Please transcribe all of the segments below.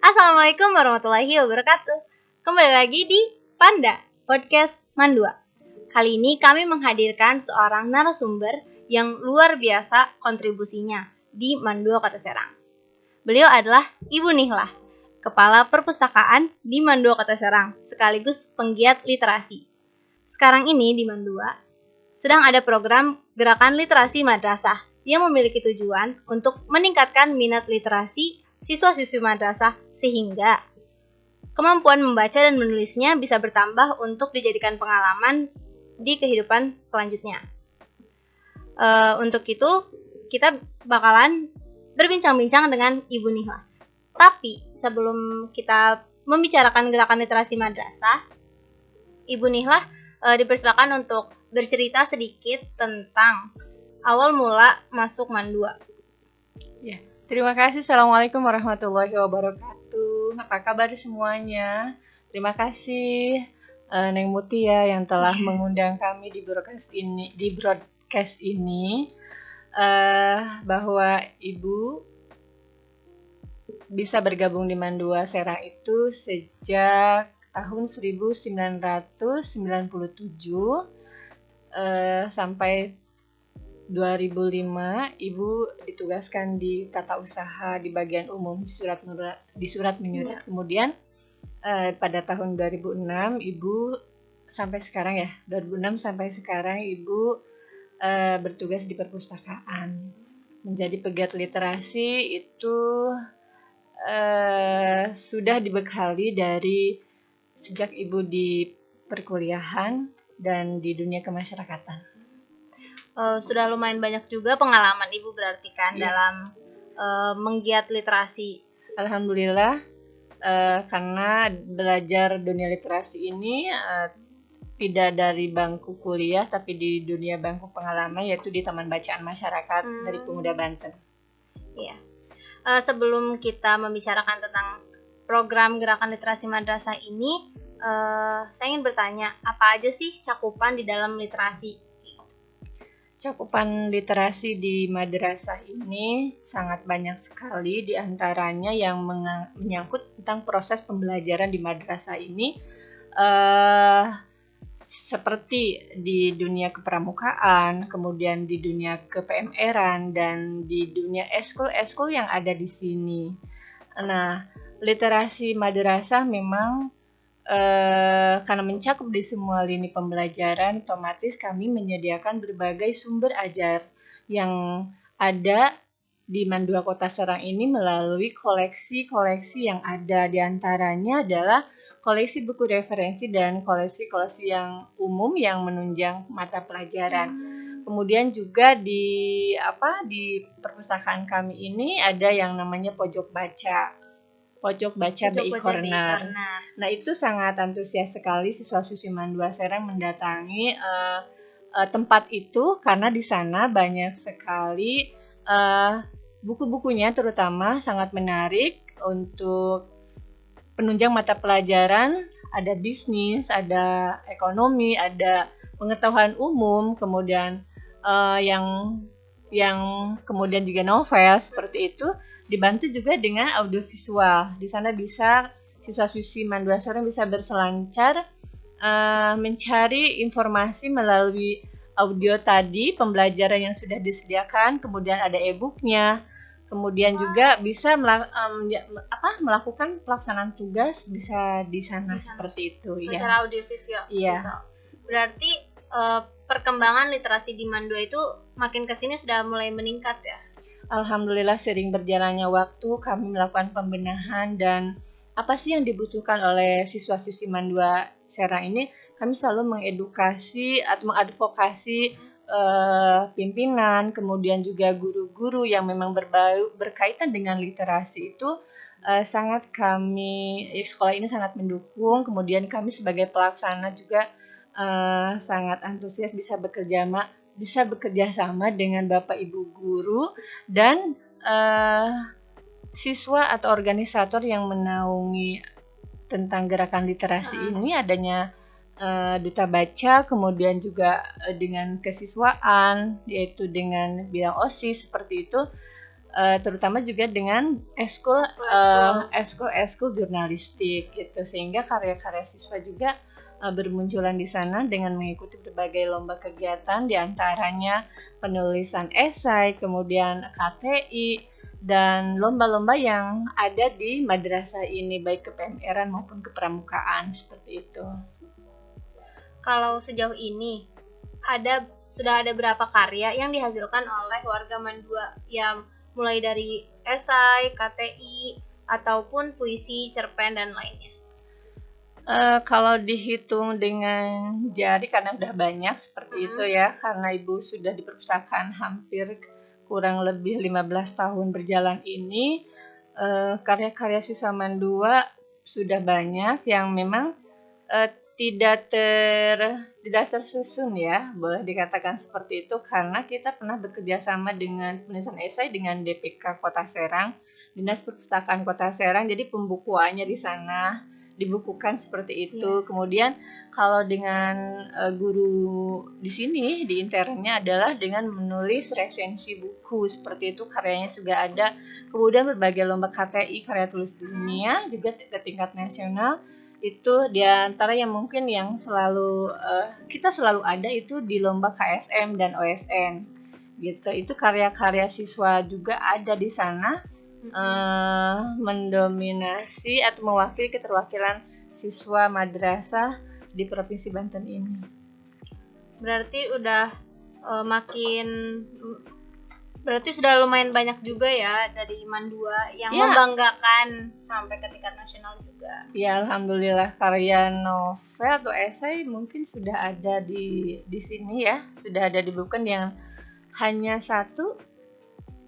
Assalamualaikum warahmatullahi wabarakatuh. Kembali lagi di Panda Podcast Mandua. Kali ini kami menghadirkan seorang narasumber yang luar biasa kontribusinya di Mandua Kota Serang. Beliau adalah Ibu Nihlah, Kepala Perpustakaan di Mandua Kota Serang, sekaligus penggiat literasi. Sekarang ini di Mandua sedang ada program Gerakan Literasi Madrasah yang memiliki tujuan untuk meningkatkan minat literasi siswa-siswi madrasah sehingga kemampuan membaca dan menulisnya bisa bertambah untuk dijadikan pengalaman di kehidupan selanjutnya. Untuk itu kita bakalan berbincang-bincang dengan Ibu Nihlah. Tapi sebelum kita membicarakan gerakan literasi madrasah, Ibu Nihlah dipersilakan untuk bercerita sedikit tentang awal mula masuk Mandua. Ya. Terima kasih. Assalamualaikum warahmatullahi wabarakatuh. Apa kabar semuanya? Terima kasih Neng Mutia yang telah mengundang kami di broadcast ini. Bahwa Ibu bisa bergabung di Mandua Serang itu sejak tahun 1997 sampai 2005, Ibu ditugaskan di tata usaha di bagian umum di surat menyurat. Kemudian pada tahun 2006, Ibu sampai sekarang ya, 2006 sampai sekarang Ibu bertugas di perpustakaan. Menjadi pegiat literasi itu sudah dibekali dari sejak Ibu di perkuliahan dan di dunia kemasyarakatan. Sudah lumayan banyak juga pengalaman Ibu berarti kan dalam menggiat literasi. Alhamdulillah, karena belajar dunia literasi ini tidak dari bangku kuliah tapi di dunia bangku pengalaman, yaitu di Taman Bacaan Masyarakat dari Pemuda Banten. Iya. Sebelum kita membicarakan tentang program Gerakan Literasi Madrasah ini, saya ingin bertanya, apa aja sih cakupan di dalam literasi? Cakupan literasi di madrasah ini sangat banyak sekali, di antaranya yang menyangkut tentang proses pembelajaran di madrasah ini, seperti di dunia kepramukaan, kemudian di dunia ke-PMR-an, dan di dunia eskul yang ada di sini. Nah, literasi madrasah memang karena mencakup di semua lini pembelajaran, otomatis kami menyediakan berbagai sumber ajar yang ada di Mandua Kota Serang ini melalui koleksi-koleksi yang ada. Di antaranya adalah koleksi buku referensi dan koleksi-koleksi yang umum yang menunjang mata pelajaran. Kemudian juga di perpustakaan kami ini ada yang namanya pojok baca BI Corner. Nah, itu sangat antusias sekali siswa-siswi Mandua Serang mendatangi tempat itu karena di sana banyak sekali buku-bukunya terutama sangat menarik untuk penunjang mata pelajaran. Ada bisnis, ada ekonomi, ada pengetahuan umum, kemudian yang kemudian juga novel seperti itu. Dibantu juga dengan audiovisual. Di sana bisa siswa-siswi Mandua Serang bisa berselancar mencari informasi melalui audio tadi, pembelajaran yang sudah disediakan, kemudian ada e-booknya, kemudian juga bisa melakukan pelaksanaan tugas bisa di sana seperti itu. Secara audiovisual. Iya. Berarti perkembangan literasi di Mandua itu makin kesini sudah mulai meningkat ya? Alhamdulillah, sering berjalannya waktu kami melakukan pembenahan dan apa sih yang dibutuhkan oleh siswa-siswi Mandua Serang ini, kami selalu mengedukasi atau mengadvokasi pimpinan, kemudian juga guru-guru yang memang berkaitan dengan literasi itu sangat sekolah ini sangat mendukung. Kemudian kami sebagai pelaksana juga sangat antusias bisa bekerja sama dengan Bapak Ibu guru dan siswa atau organisator yang menaungi tentang gerakan literasi ini. Adanya duta baca, kemudian juga dengan kesiswaan, yaitu dengan bidang OSIS seperti itu. terutama juga dengan eskul jurnalistik gitu, sehingga karya-karya siswa juga bermunculan di sana dengan mengikuti berbagai lomba kegiatan, diantaranya penulisan esai, kemudian KTI, dan lomba-lomba yang ada di madrasah ini, baik ke-PMR-an maupun kepramukaan, seperti itu. Kalau sejauh ini sudah ada berapa karya yang dihasilkan oleh warga Mandua, yang mulai dari esai, KTI, ataupun puisi, cerpen, dan lainnya? Kalau dihitung dengan jari, karena udah banyak seperti itu ya, karena Ibu sudah di perpustakaan hampir kurang lebih 15 tahun berjalan ini, karya-karya siswa Mandua sudah banyak yang memang tidak tersusun ya, boleh dikatakan seperti itu, karena kita pernah bekerja sama dengan penulisan esai dengan DPK Kota Serang, Dinas Perpustakaan Kota Serang, jadi pembukuannya di sana dibukukan seperti itu. Kemudian kalau dengan guru di sini di internnya adalah dengan menulis resensi buku, seperti itu, karyanya juga ada. Kemudian berbagai lomba KTI, karya tulis dunia, juga ke tingkat nasional. Itu diantara yang mungkin yang selalu kita selalu ada itu di lomba KSM dan OSN gitu. Itu karya-karya siswa juga ada di sana, mendominasi atau mewakili keterwakilan siswa madrasah di Provinsi Banten ini. Berarti berarti sudah lumayan banyak juga ya dari Mandua yang membanggakan sampai ke tingkat nasional juga. Ya, alhamdulillah, karya novel atau esai mungkin sudah ada di sini ya, sudah ada dibukukan yang hanya satu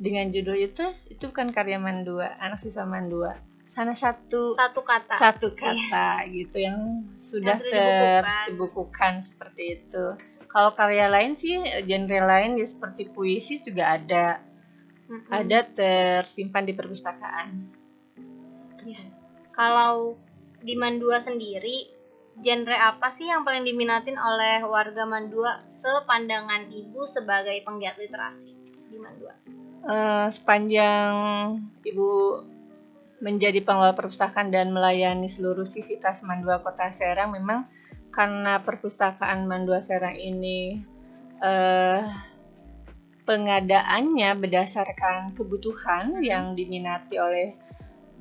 dengan judul itu bukan karya Mandua, anak siswa Mandua. Sana satu kata gitu yang sudah dibukukan seperti itu. Kalau karya lain sih, genre lain ya seperti puisi juga ada. Ada tersimpan di perpustakaan. Ya. Kalau di Mandua sendiri, genre apa sih yang paling diminatin oleh warga Mandua sepandangan Ibu sebagai penggiat literasi di Mandua? Sepanjang Ibu menjadi pengelola perpustakaan dan melayani seluruh sivitas Mandua Kota Serang, memang karena perpustakaan Mandua Serang ini pengadaannya berdasarkan kebutuhan yang diminati oleh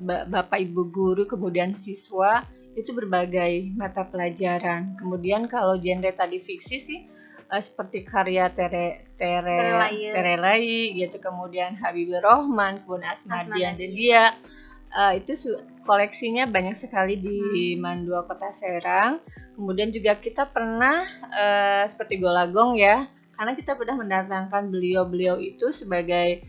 Bapak Ibu guru, kemudian siswa, itu berbagai mata pelajaran. Kemudian kalau genre tadi fiksi sih seperti karya Terelai gitu, kemudian Habibur Rahman, kemudian Asmadian Dedia, itu koleksinya banyak sekali di Mandua Kota Serang. Kemudian juga kita pernah seperti Golagong ya, karena kita pernah mendatangkan beliau itu sebagai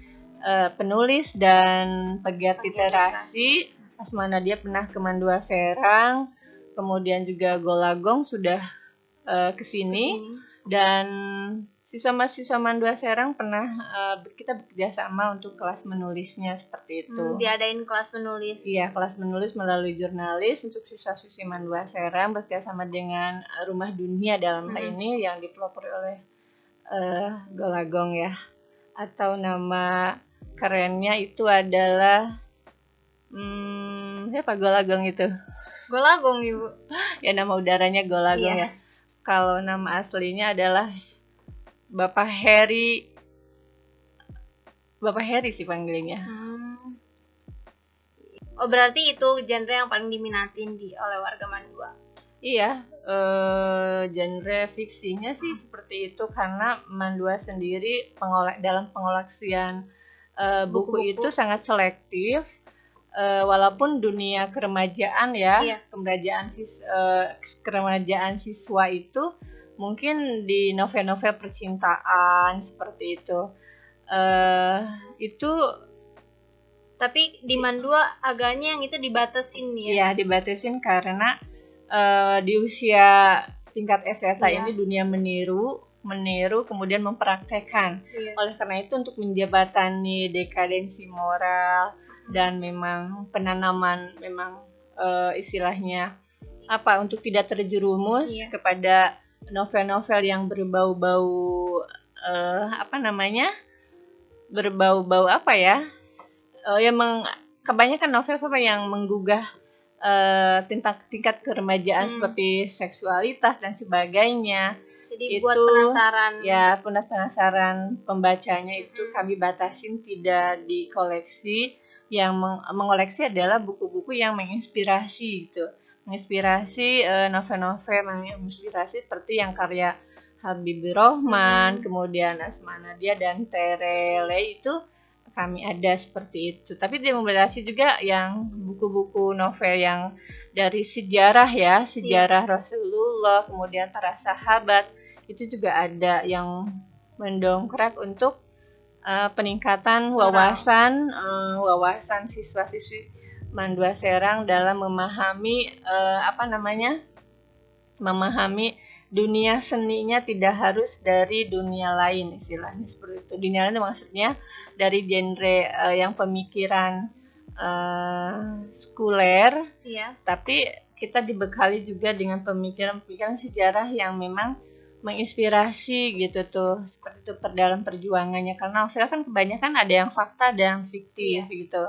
penulis dan pegiat literasi. Asmanadia pernah ke Mandua Serang, kemudian juga Golagong sudah kesini. Dan siswa-siswa Mandua Serang pernah kita bekerja sama untuk kelas menulisnya seperti itu. Diadain kelas menulis. Iya, kelas menulis melalui jurnalis untuk siswa-siswi Mandua Serang, bekerja sama dengan Rumah Dunia dalam hal ini yang dipelopori oleh Golagong ya. Atau nama kerennya itu adalah siapa Golagong itu? Golagong, Ibu. Ya, nama udaranya Golagong ya. Kalau nama aslinya adalah Bapak Heri sih panggilnya. Oh, berarti itu genre yang paling diminatin oleh warga Mandua. Iya, genre fiksinya sih seperti itu, karena Mandua sendiri dalam pengoleksian buku itu sangat selektif. Walaupun dunia keremajaan ya, keremajaan siswa itu mungkin di novel-novel percintaan seperti itu. Itu tapi di Mandua agaknya yang itu dibatasin ya. Iya, dibatasin karena di usia tingkat SMA ini dunia meniru kemudian mempraktekkan. Oleh karena itu untuk menjembatani dekadensi moral dan memang penanaman istilahnya untuk tidak terjerumus kepada novel-novel yang berbau-bau berbau-bau kebanyakan novel-novel yang menggugah tingkat keremajaan seperti seksualitas dan sebagainya. Jadi buat penasaran. Ya, penasaran pembacanya itu kami batasin tidak dikoleksi. Yang mengoleksi adalah buku-buku yang menginspirasi gitu. Menginspirasi novel-novel yang menginspirasi seperti yang karya Habibur Rahman, kemudian Asma Nadia dan Terele itu kami ada seperti itu. Tapi dia membatasi juga yang buku-buku novel yang dari sejarah ya, sejarah Rasulullah, kemudian para sahabat, itu juga ada yang mendongkrak untuk peningkatan wawasan siswa-siswi Mandua Serang dalam memahami memahami dunia seninya tidak harus dari dunia lain, istilahnya seperti itu. Dunia lain itu maksudnya dari genre yang pemikiran sekuler, tapi kita dibekali juga dengan pemikiran-pemikiran sejarah yang memang menginspirasi gitu tuh, seperti itu dalam perjuangannya. Karena novel kan kebanyakan ada yang fakta, ada yang fiktif gitu.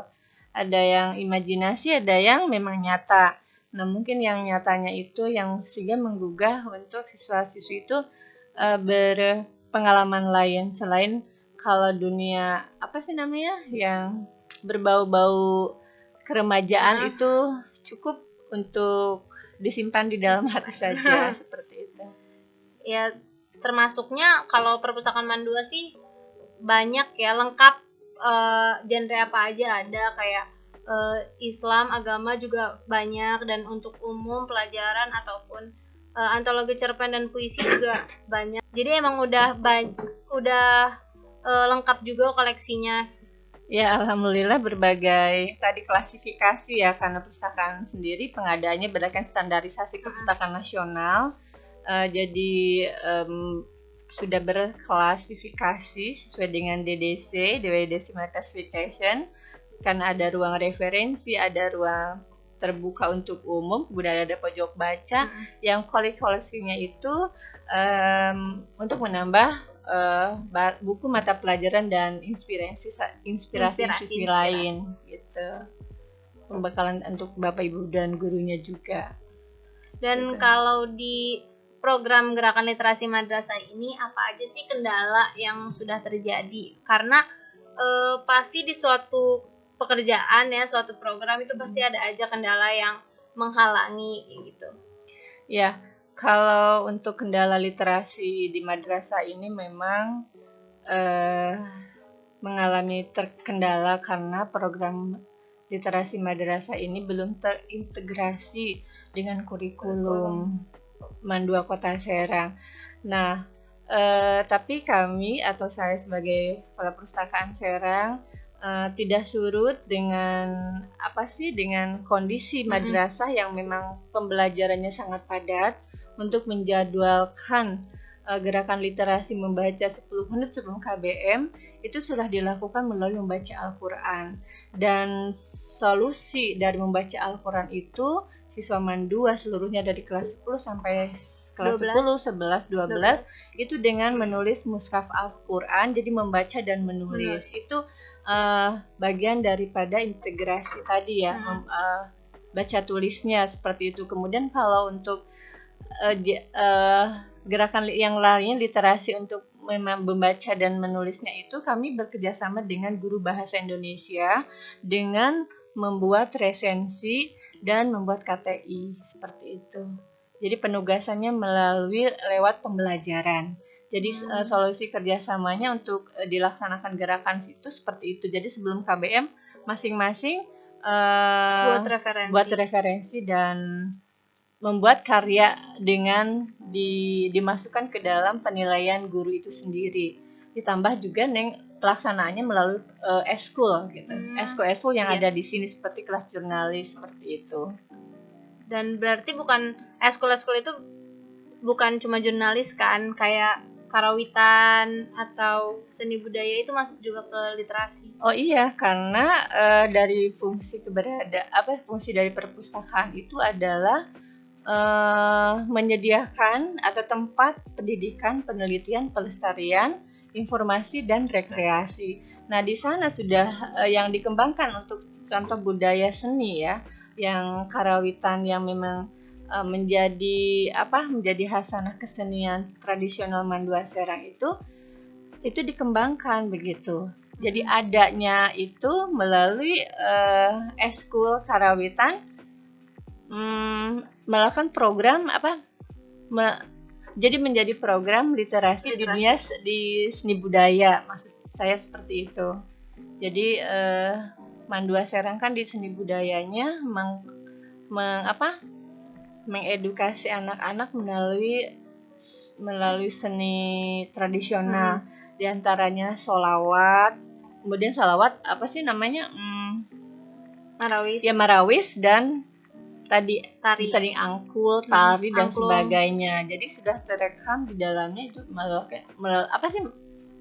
Ada yang imajinasi, ada yang memang nyata. Nah, mungkin yang nyatanya itu yang sehingga menggugah untuk siswa-siswi itu berpengalaman lain selain kalau dunia yang berbau-bau keremajaan itu cukup untuk disimpan di dalam hati saja seperti itu. Ya, termasuknya kalau perpustakaan Mandua sih banyak ya, lengkap, genre apa aja ada, kayak Islam, agama juga banyak, dan untuk umum pelajaran ataupun antologi cerpen dan puisi juga banyak. Jadi emang udah lengkap juga koleksinya. Ya, alhamdulillah berbagai tadi klasifikasi ya, karena perpustakaan sendiri pengadaannya berdasarkan standarisasi perpustakaan nasional. Jadi sudah berklasifikasi sesuai dengan DDC, Decimal Classification, karena ada ruang referensi, ada ruang terbuka untuk umum, kemudian ada pojok baca yang koleksinya itu untuk menambah buku mata pelajaran dan inspirasi lain gitu, pembekalan untuk Bapak Ibu dan gurunya juga. Dan kalau di program Gerakan Literasi Madrasah ini apa aja sih kendala yang sudah terjadi? Karena pasti di suatu pekerjaan ya, suatu program itu pasti ada aja kendala yang menghalangi gitu. Ya, kalau untuk kendala literasi di madrasah ini memang mengalami terkendala karena program literasi madrasah ini belum terintegrasi dengan kurikulum Mandua Kota Serang. Nah, tapi kami atau saya sebagai kepala perpustakaan Serang tidak surut dengan dengan kondisi madrasah yang memang pembelajarannya sangat padat untuk menjadwalkan gerakan literasi membaca 10 menit sebelum KBM itu sudah dilakukan melalui membaca Al-Quran. Dan solusi dari membaca Al-Quran itu siswa Mandua seluruhnya dari kelas 10 sampai kelas 10, 11, 12 itu dengan menulis mushaf Al-Quran, jadi membaca dan menulis. Itu bagian daripada integrasi tadi ya, baca tulisnya seperti itu. Kemudian kalau untuk gerakan yang lainnya literasi untuk membaca dan menulisnya itu kami bekerjasama dengan guru bahasa Indonesia dengan membuat resensi dan membuat KTI seperti itu. Jadi penugasannya lewat pembelajaran. Jadi solusi kerjasamanya untuk dilaksanakan gerakan itu seperti itu. Jadi sebelum KBM masing-masing buat referensi dan membuat karya dengan dimasukkan ke dalam penilaian guru itu sendiri. Ditambah juga pelaksanaannya melalui eskul gitu. Eskul yang ada di sini seperti kelas jurnalis seperti itu. Dan berarti eskul itu bukan cuma jurnalis kan, kayak karawitan atau seni budaya itu masuk juga ke literasi. Oh iya, karena dari fungsi dari perpustakaan itu adalah menyediakan atau tempat pendidikan, penelitian, pelestarian, informasi dan rekreasi. Nah, di sana sudah yang dikembangkan untuk contoh budaya seni ya, yang karawitan yang memang menjadi khasanah kesenian tradisional Mandua Serang itu dikembangkan begitu. Jadi adanya itu melalui eskul karawitan melakukan program jadi menjadi program literasi di seni budaya, maksud saya seperti itu. Jadi Mandua Serang kan di seni budayanya mengedukasi anak-anak melalui seni tradisional, diantaranya solawat, kemudian salawat Marawis. Ya marawis dan tadi Tari angkul, tari dan angklung. sebagainya. Jadi sudah terekam di dalamnya itu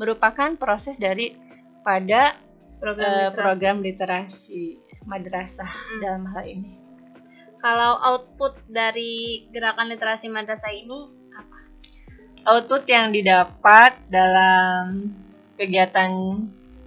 merupakan proses daripada program literasi madrasah dalam hal ini. Kalau output dari gerakan literasi madrasah ini apa? Output yang didapat dalam kegiatan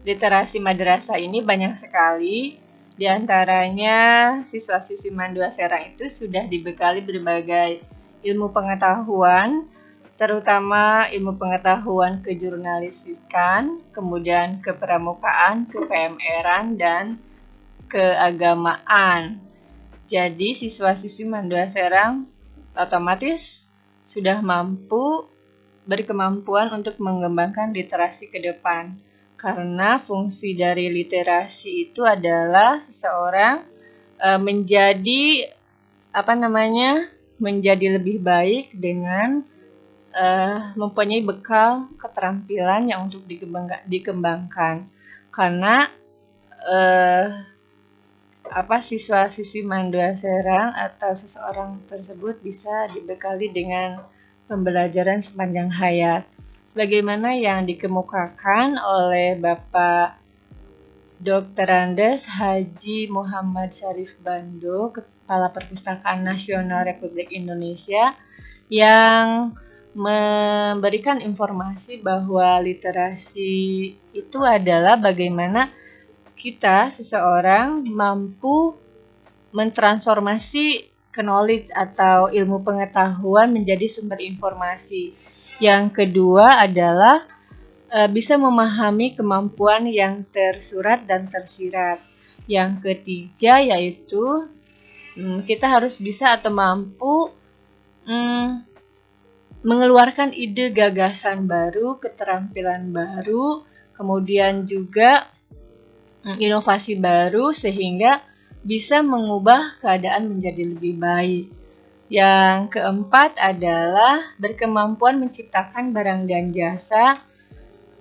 literasi madrasah ini banyak sekali. Di antaranya siswa-siswi Mandua Serang itu sudah dibekali berbagai ilmu pengetahuan, terutama ilmu pengetahuan kejurnalistikan, kemudian kepramukaan, ke-PMR-an, dan keagamaan. Jadi siswa-siswi Mandua Serang otomatis sudah berkemampuan untuk mengembangkan literasi ke depan. Karena fungsi dari literasi itu adalah seseorang menjadi lebih baik dengan mempunyai bekal keterampilan yang untuk dikembangkan. Karena siswa-siswi Mandua Serang atau seseorang tersebut bisa dibekali dengan pembelajaran sepanjang hayat. Bagaimana yang dikemukakan oleh Bapak Dr. Andes Haji Muhammad Syarif Bando, Kepala Perpustakaan Nasional Republik Indonesia, yang memberikan informasi bahwa literasi itu adalah bagaimana kita, seseorang, mampu mentransformasi knowledge atau ilmu pengetahuan menjadi sumber informasi. Yang kedua adalah bisa memahami kemampuan yang tersurat dan tersirat. Yang ketiga yaitu kita harus bisa atau mampu mengeluarkan ide gagasan baru, keterampilan baru, kemudian juga inovasi baru sehingga bisa mengubah keadaan menjadi lebih baik. Yang keempat adalah berkemampuan menciptakan barang dan jasa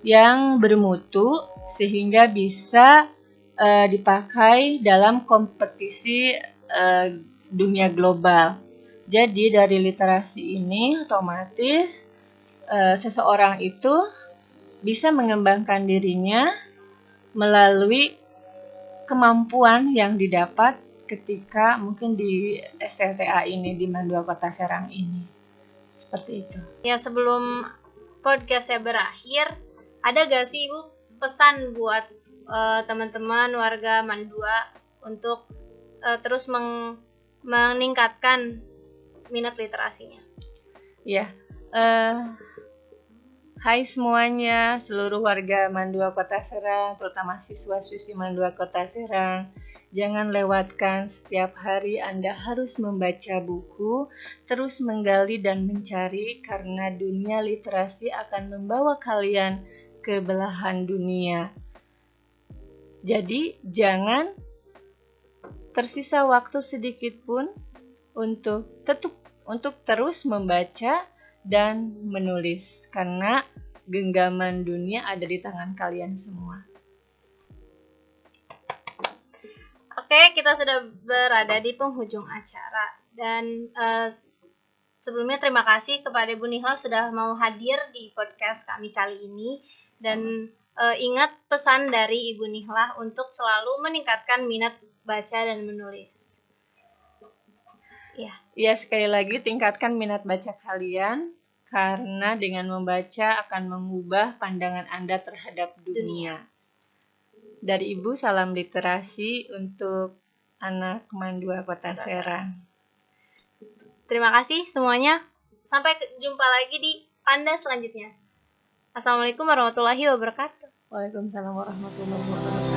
yang bermutu sehingga bisa dipakai dalam kompetisi dunia global. Jadi dari literasi ini otomatis seseorang itu bisa mengembangkan dirinya melalui kemampuan yang didapat ketika mungkin di SLTA ini, di Mandua Kota Serang ini. Seperti itu. Ya, sebelum podcastnya berakhir, ada gak sih Ibu pesan buat teman-teman warga Mandua untuk terus meningkatkan minat literasinya? Ya, hai semuanya, seluruh warga Mandua Kota Serang, terutama siswa-siswi Mandua Kota Serang. Jangan lewatkan setiap hari Anda harus membaca buku, terus menggali dan mencari karena dunia literasi akan membawa kalian ke belahan dunia. Jadi jangan tersisa waktu sedikit pun untuk terus membaca dan menulis karena genggaman dunia ada di tangan kalian semua. Oke, kita sudah berada di penghujung acara dan sebelumnya terima kasih kepada Ibu Nihla sudah mau hadir di podcast kami kali ini dan ingat pesan dari Ibu Nihla untuk selalu meningkatkan minat baca dan menulis. Ya, sekali lagi tingkatkan minat baca kalian karena dengan membaca akan mengubah pandangan Anda terhadap dunia. Dari Ibu salam literasi untuk anak Mandua Kota Serang. Terima kasih semuanya. Sampai jumpa lagi di Panda selanjutnya. Assalamualaikum warahmatullahi wabarakatuh. Waalaikumsalam warahmatullahi wabarakatuh.